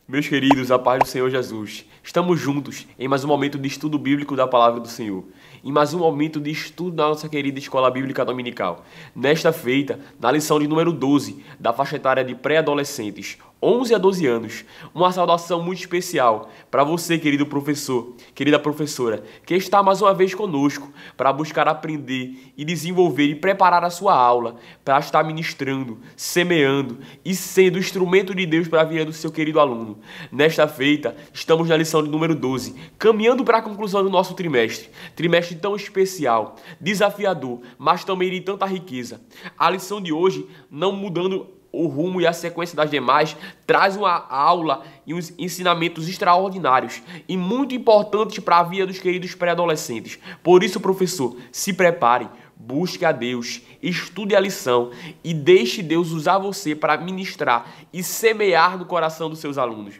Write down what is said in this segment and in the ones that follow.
Meus queridos, a paz do Senhor Jesus. Estamos juntos em mais um momento de estudo bíblico da Palavra do Senhor. Em mais um momento de estudo da nossa querida Escola Bíblica Dominical. Nesta feita, na lição de número 12, da faixa etária de pré-adolescentes, 11 a 12 anos. Uma saudação muito especial para você, querido professor, querida professora, que está mais uma vez conosco para buscar aprender e desenvolver e preparar a sua aula para estar ministrando, semeando e sendo instrumento de Deus para a vida do seu querido aluno. Nesta feita, estamos na lição de número 12, caminhando para a conclusão do nosso trimestre. Trimestre tão especial, desafiador, mas também de tanta riqueza. A lição de hoje, não mudando o rumo e a sequência das demais, traz uma aula e uns ensinamentos extraordinários e muito importantes para a vida dos queridos pré-adolescentes. Por isso, professor, se prepare, busque a Deus, estude a lição e deixe Deus usar você para ministrar e semear no coração dos seus alunos.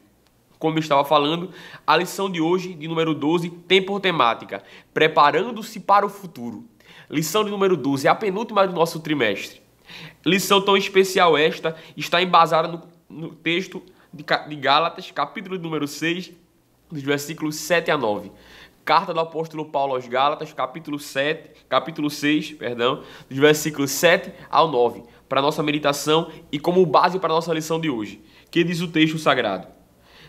Como eu estava falando, a lição de hoje, de número 12, tem por temática Preparando-se para o Futuro. Lição de número 12 é a penúltima do nosso trimestre. Lição tão especial esta está embasada no texto de Gálatas, capítulo número 6, dos versículos 7 a 9. Carta do apóstolo Paulo aos Gálatas, capítulo 6, dos versículos 7 ao 9, para a nossa meditação e como base para a nossa lição de hoje, que diz o texto sagrado.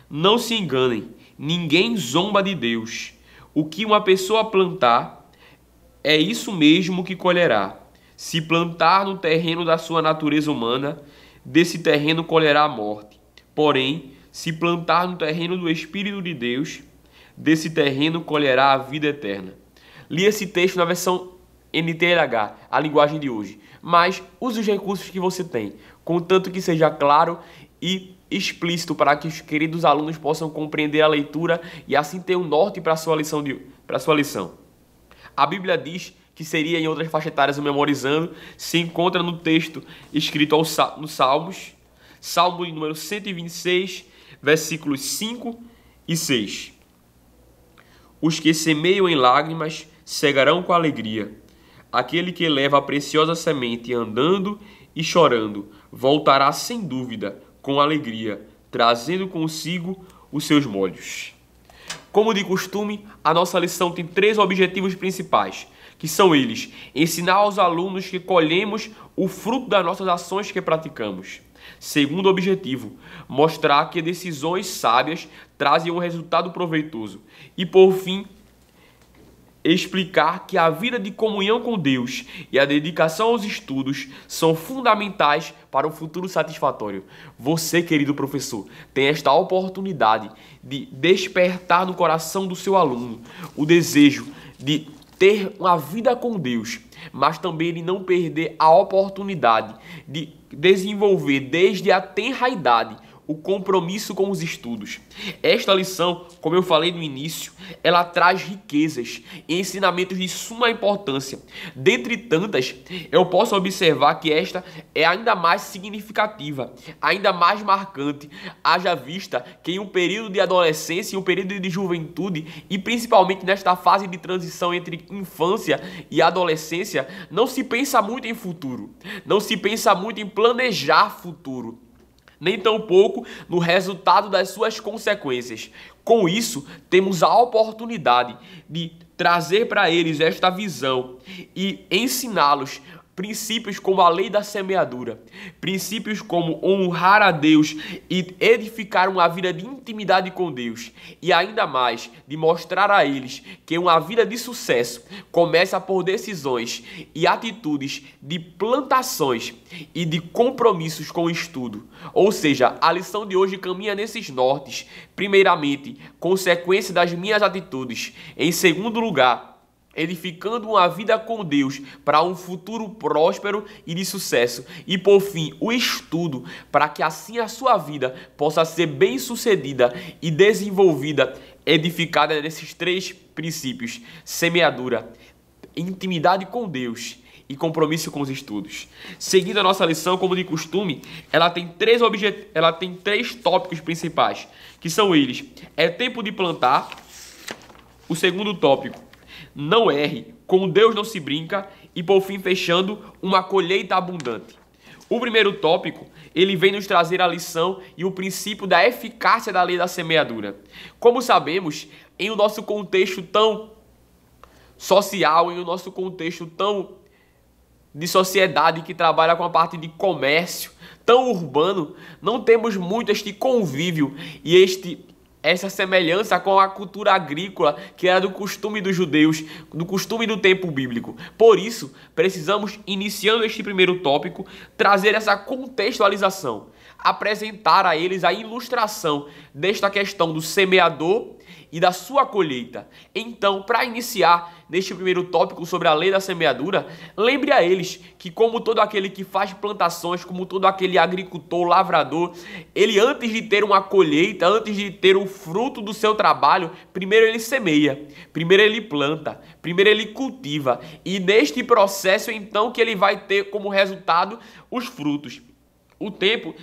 Não se enganem, ninguém zomba de Deus. O que uma pessoa plantar, é isso mesmo que colherá. Se plantar no terreno da sua natureza humana, desse terreno colherá a morte. Porém, se plantar no terreno do Espírito de Deus, desse terreno colherá a vida eterna. Li esse texto na versão NTLH, a linguagem de hoje. Mas use os recursos que você tem, contanto que seja claro e explícito para que os queridos alunos possam compreender a leitura e assim ter um norte para a sua lição. A Bíblia diz que seria em outras faixas etárias o memorizando, se encontra no texto escrito nos Salmos, Salmo número 126, versículos 5 e 6. Os que semeiam em lágrimas cegarão com alegria. Aquele que leva a preciosa semente andando e chorando, voltará sem dúvida com alegria, trazendo consigo os seus molhos. Como de costume, a nossa lição tem 3 objetivos principais, que são eles: ensinar aos alunos que colhemos o fruto das nossas ações que praticamos. Segundo objetivo, mostrar que decisões sábias trazem um resultado proveitoso. E por fim, explicar que a vida de comunhão com Deus e a dedicação aos estudos são fundamentais para um futuro satisfatório. Você, querido professor, tem esta oportunidade de despertar no coração do seu aluno o desejo de ter uma vida com Deus, mas também de não perder a oportunidade de desenvolver desde a tenra idade o compromisso com os estudos. Esta lição, como eu falei no início, ela traz riquezas e ensinamentos de suma importância. Dentre tantas, eu posso observar que esta é ainda mais significativa, ainda mais marcante, haja vista que em um período de adolescência e um período de juventude, e principalmente nesta fase de transição entre infância e adolescência, não se pensa muito em futuro, não se pensa muito em planejar futuro, nem tampouco no resultado das suas consequências. Com isso, temos a oportunidade de trazer para eles esta visão e ensiná-los princípios como a lei da semeadura, princípios como honrar a Deus e edificar uma vida de intimidade com Deus, e ainda mais de mostrar a eles que uma vida de sucesso começa por decisões e atitudes de plantações e de compromissos com o estudo. Ou seja, a lição de hoje caminha nesses nortes. Primeiramente, consequência das minhas atitudes. Em segundo lugar, edificando uma vida com Deus para um futuro próspero e de sucesso. E por fim, o estudo, para que assim a sua vida possa ser bem sucedida e desenvolvida, edificada nesses 3 princípios: semeadura, intimidade com Deus e compromisso com os estudos. Seguindo a nossa lição, como de costume, ela tem 3 tópicos principais, que são eles: é tempo de plantar. O segundo tópico: não erre, com Deus não se brinca. E por fim, fechando, uma colheita abundante. O primeiro tópico, ele vem nos trazer a lição e o princípio da eficácia da lei da semeadura. Como sabemos, em o nosso contexto tão social, em o nosso contexto tão de sociedade que trabalha com a parte de comércio, tão urbano, não temos muito este convívio e essa semelhança com a cultura agrícola que era do costume dos judeus, do costume do tempo bíblico. Por isso, precisamos, iniciando este primeiro tópico, trazer essa contextualização, apresentar a eles a ilustração desta questão do semeador e da sua colheita. Então, para iniciar neste primeiro tópico sobre a lei da semeadura, lembre a eles que, como todo aquele que faz plantações, como todo aquele agricultor, lavrador, ele, antes de ter uma colheita, antes de ter o fruto do seu trabalho, primeiro ele semeia, primeiro ele planta, primeiro ele cultiva, e neste processo então que ele vai ter como resultado os frutos. O tempo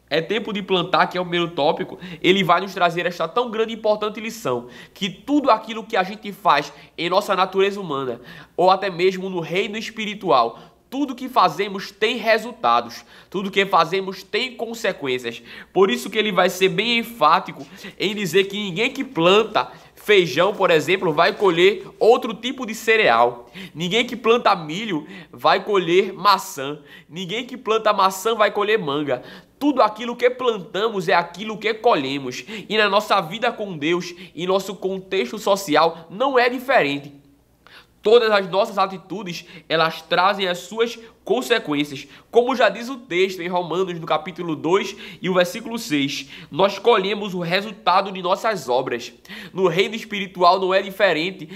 é tempo de plantar, que é o primeiro tópico. Ele vai nos trazer esta tão grande e importante lição, que tudo aquilo que a gente faz em nossa natureza humana, ou até mesmo no reino espiritual, tudo que fazemos tem resultados, tudo que fazemos tem consequências. Por isso que ele vai ser bem enfático em dizer que ninguém que planta feijão, por exemplo, vai colher outro tipo de cereal. Ninguém que planta milho vai colher maçã. Ninguém que planta maçã vai colher manga. Tudo aquilo que plantamos é aquilo que colhemos. E na nossa vida com Deus, em nosso contexto social, não é diferente. Todas as nossas atitudes, elas trazem as suas consequências. Como já diz o texto em Romanos, no capítulo 2 e o versículo 6, nós colhemos o resultado de nossas obras. No reino espiritual não é diferente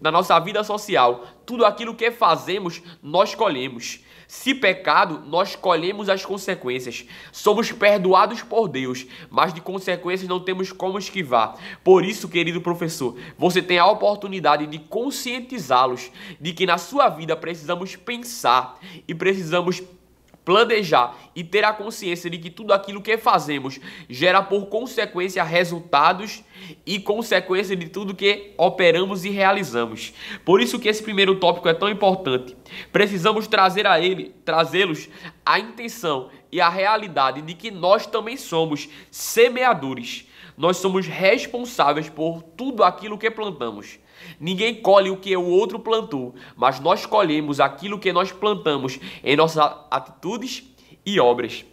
da nossa vida social. Tudo aquilo que fazemos, nós colhemos. Se pecado, nós colhemos as consequências. Somos perdoados por Deus, mas de consequências não temos como esquivar. Por isso, querido professor, você tem a oportunidade de conscientizá-los de que na sua vida precisamos pensar e precisamos planejar e ter a consciência de que tudo aquilo que fazemos gera por consequência resultados e consequência de tudo que operamos e realizamos. Por isso que esse primeiro tópico é tão importante. Precisamos trazê-los a intenção e a realidade de que nós também somos semeadores. Nós somos responsáveis por tudo aquilo que plantamos. Ninguém colhe o que o outro plantou, mas nós colhemos aquilo que nós plantamos em nossas atitudes e obras.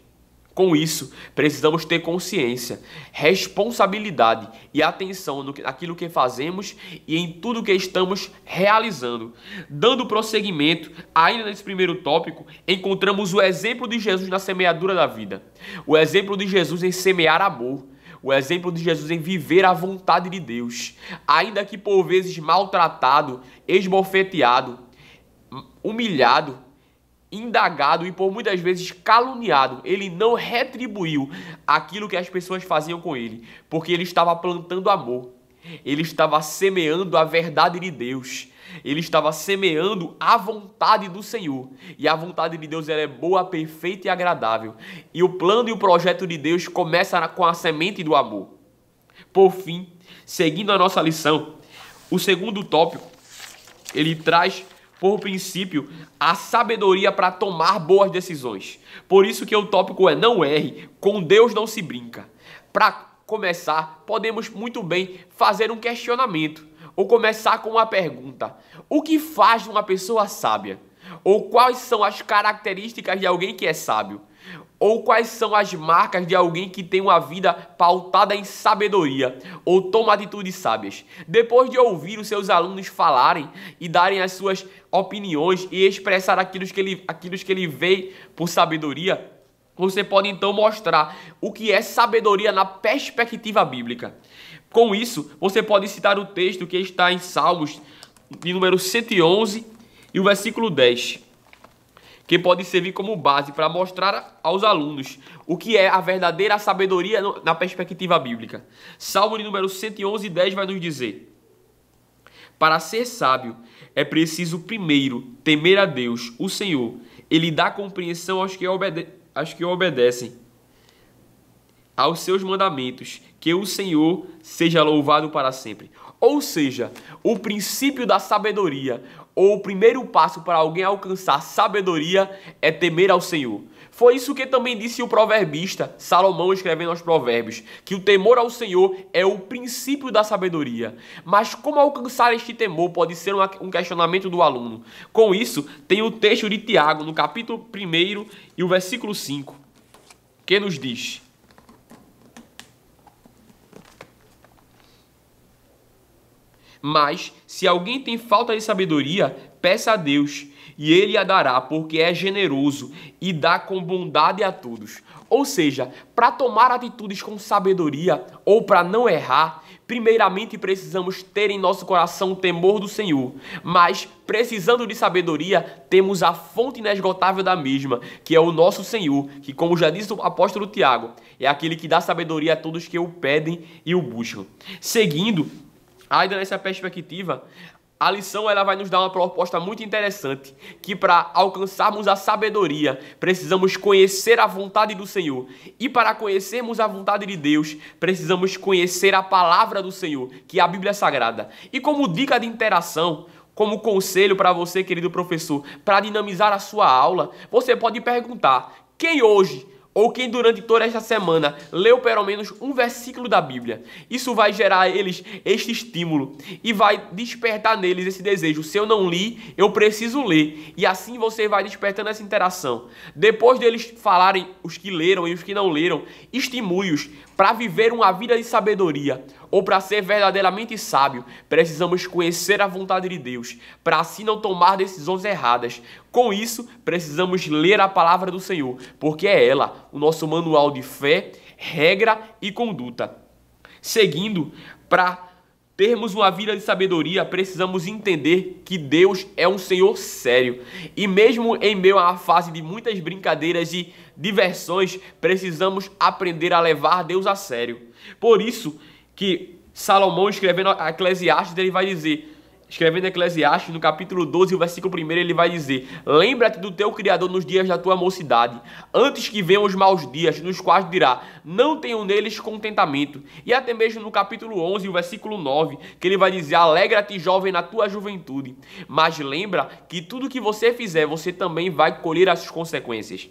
Com isso, precisamos ter consciência, responsabilidade e atenção naquilo que fazemos e em tudo que estamos realizando. Dando prosseguimento, ainda nesse primeiro tópico, encontramos o exemplo de Jesus na semeadura da vida. O exemplo de Jesus em semear amor. O exemplo de Jesus em viver a vontade de Deus, ainda que por vezes maltratado, esbofeteado, humilhado, indagado e por muitas vezes caluniado, ele não retribuiu aquilo que as pessoas faziam com ele, porque ele estava plantando amor, ele estava semeando a verdade de Deus. Ele estava semeando a vontade do Senhor. E a vontade de Deus ela é boa, perfeita e agradável. E o plano e o projeto de Deus começa com a semente do amor. Por fim, seguindo a nossa lição, o segundo tópico, ele traz por princípio a sabedoria para tomar boas decisões. Por isso que o tópico é: não erre, com Deus não se brinca. Para começar, podemos muito bem fazer um questionamento. Ou começar com uma pergunta: o que faz de uma pessoa sábia? Ou quais são as características de alguém que é sábio? Ou quais são as marcas de alguém que tem uma vida pautada em sabedoria? Ou toma atitudes sábias? Depois de ouvir os seus alunos falarem e darem as suas opiniões e expressar aquilo que ele vê por sabedoria, você pode então mostrar o que é sabedoria na perspectiva bíblica. Com isso, você pode citar o texto que está em Salmos, de número 111 e o versículo 10, que pode servir como base para mostrar aos alunos o que é a verdadeira sabedoria na perspectiva bíblica. Salmo de número 111 e 10 vai nos dizer: para ser sábio, é preciso primeiro temer a Deus, o Senhor. Ele dá compreensão aos que obedecem aos seus mandamentos, que o Senhor seja louvado para sempre. Ou seja, o princípio da sabedoria, ou o primeiro passo para alguém alcançar sabedoria é temer ao Senhor. Foi isso que também disse o proverbista Salomão, escrevendo aos Provérbios, que o temor ao Senhor é o princípio da sabedoria. Mas como alcançar este temor pode ser um questionamento do aluno. Com isso, tem o texto de Tiago, no capítulo 1 e o versículo 5, que nos diz: mas, se alguém tem falta de sabedoria, peça a Deus, e Ele a dará, porque é generoso e dá com bondade a todos. Ou seja, para tomar atitudes com sabedoria ou para não errar, primeiramente precisamos ter em nosso coração o temor do Senhor. Mas, precisando de sabedoria, temos a fonte inesgotável da mesma, que é o nosso Senhor, que, como já disse o apóstolo Tiago, é aquele que dá sabedoria a todos que o pedem e o buscam. Seguindo, ainda nessa perspectiva, a lição ela vai nos dar uma proposta muito interessante, que para alcançarmos a sabedoria, precisamos conhecer a vontade do Senhor. E para conhecermos a vontade de Deus, precisamos conhecer a palavra do Senhor, que é a Bíblia Sagrada. E como dica de interação, como conselho para você, querido professor, para dinamizar a sua aula, você pode perguntar: quem hoje ou quem durante toda esta semana leu pelo menos um versículo da Bíblia? Isso vai gerar a eles este estímulo e vai despertar neles esse desejo. Se eu não li, eu preciso ler. E assim você vai despertando essa interação. Depois deles falarem, os que leram e os que não leram, estimule-os para viver uma vida de sabedoria. Ou para ser verdadeiramente sábio, precisamos conhecer a vontade de Deus, para assim não tomar decisões erradas. Com isso, precisamos ler a palavra do Senhor, porque é ela o nosso manual de fé, regra e conduta. Seguindo, para termos uma vida de sabedoria, precisamos entender que Deus é um Senhor sério. E mesmo em meio a uma fase de muitas brincadeiras e diversões, precisamos aprender a levar Deus a sério. Por isso que Salomão, escrevendo a Eclesiastes, ele vai dizer, escrevendo Eclesiastes, no capítulo 12, o versículo 1, ele vai dizer: lembra-te do teu Criador nos dias da tua mocidade, antes que venham os maus dias, nos quais dirá, não tenho neles contentamento. E até mesmo no capítulo 11, o versículo 9, que ele vai dizer: alegra-te, jovem, na tua juventude, mas lembra que tudo que você fizer, você também vai colher as consequências.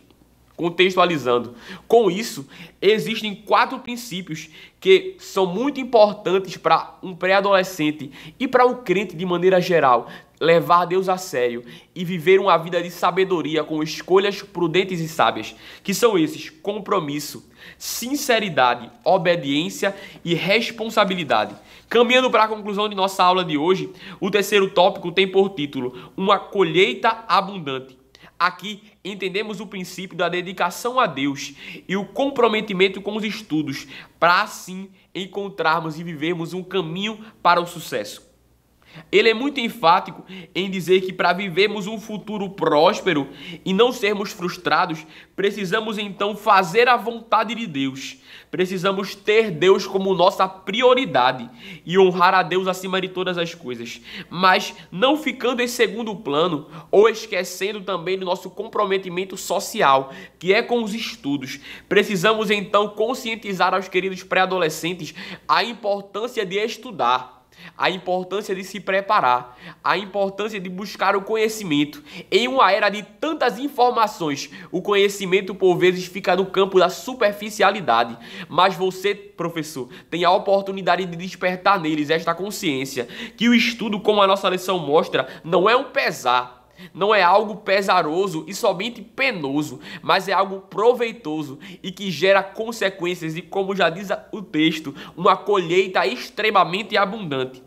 Contextualizando. Com isso, existem 4 princípios que são muito importantes para um pré-adolescente e para um crente de maneira geral levar Deus a sério e viver uma vida de sabedoria com escolhas prudentes e sábias, que são esses: compromisso, sinceridade, obediência e responsabilidade. Caminhando para a conclusão de nossa aula de hoje, o terceiro tópico tem por título uma colheita abundante. Aqui entendemos o princípio da dedicação a Deus e o comprometimento com os estudos, para assim encontrarmos e vivermos um caminho para o sucesso. Ele é muito enfático em dizer que para vivermos um futuro próspero e não sermos frustrados, precisamos então fazer a vontade de Deus. Precisamos ter Deus como nossa prioridade e honrar a Deus acima de todas as coisas, mas não ficando em segundo plano ou esquecendo também do nosso comprometimento social, que é com os estudos. Precisamos então conscientizar aos queridos pré-adolescentes a importância de estudar, a importância de se preparar, a importância de buscar o conhecimento. Em uma era de tantas informações, o conhecimento por vezes fica no campo da superficialidade, mas você, professor, tem a oportunidade de despertar neles esta consciência, que o estudo, como a nossa lição mostra, não é um pesar, não é algo pesaroso e somente penoso, mas é algo proveitoso e que gera consequências e, como já diz o texto, uma colheita extremamente abundante.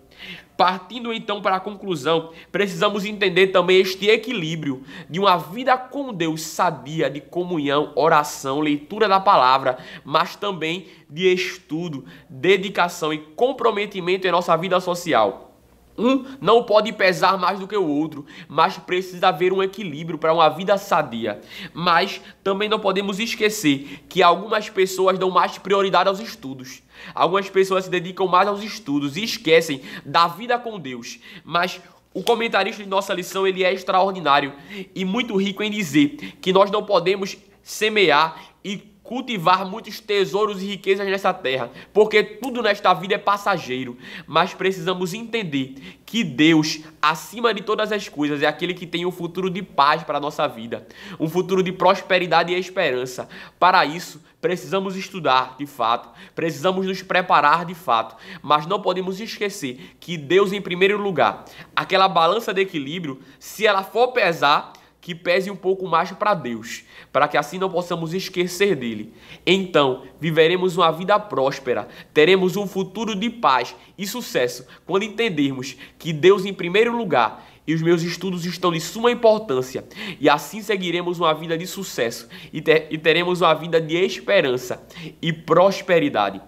Partindo então para a conclusão, precisamos entender também este equilíbrio de uma vida com Deus sadia, de comunhão, oração, leitura da palavra, mas também de estudo, dedicação e comprometimento em nossa vida social. Um não pode pesar mais do que o outro, mas precisa haver um equilíbrio para uma vida sadia. Mas também não podemos esquecer que algumas pessoas dão mais prioridade aos estudos. Algumas pessoas se dedicam mais aos estudos e esquecem da vida com Deus. Mas o comentarista de nossa lição, ele é extraordinário e muito rico em dizer que nós não podemos semear e cultivar muitos tesouros e riquezas nessa terra, porque tudo nesta vida é passageiro, mas precisamos entender que Deus, acima de todas as coisas, é aquele que tem um futuro de paz para a nossa vida, um futuro de prosperidade e esperança. Para isso, precisamos estudar de fato, precisamos nos preparar de fato, mas não podemos esquecer que Deus em primeiro lugar. Aquela balança de equilíbrio, se ela for pesar, que pese um pouco mais para Deus, para que assim não possamos esquecer dele. Então, viveremos uma vida próspera, teremos um futuro de paz e sucesso quando entendermos que Deus em primeiro lugar e os meus estudos estão de suma importância. E assim seguiremos uma vida de sucesso e teremos uma vida de esperança e prosperidade.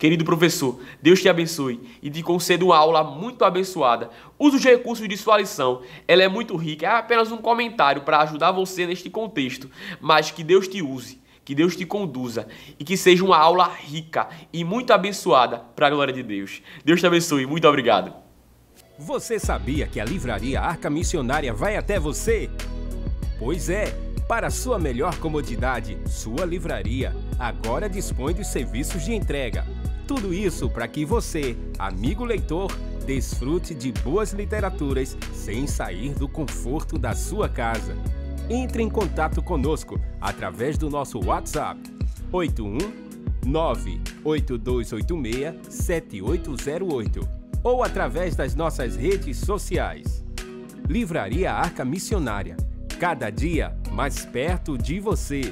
Querido professor, Deus te abençoe e te conceda uma aula muito abençoada. Use os recursos de sua lição, ela é muito rica, é apenas um comentário para ajudar você neste contexto, mas que Deus te use, que Deus te conduza e que seja uma aula rica e muito abençoada para a glória de Deus. Deus te abençoe, muito obrigado. Você sabia que a Livraria Arca Missionária vai até você? Pois é, para sua melhor comodidade, sua livraria agora dispõe dos serviços de entrega. Tudo isso para que você, amigo leitor, desfrute de boas literaturas sem sair do conforto da sua casa. Entre em contato conosco através do nosso WhatsApp 81982867808 ou através das nossas redes sociais. Livraria Arca Missionária, cada dia mais perto de você.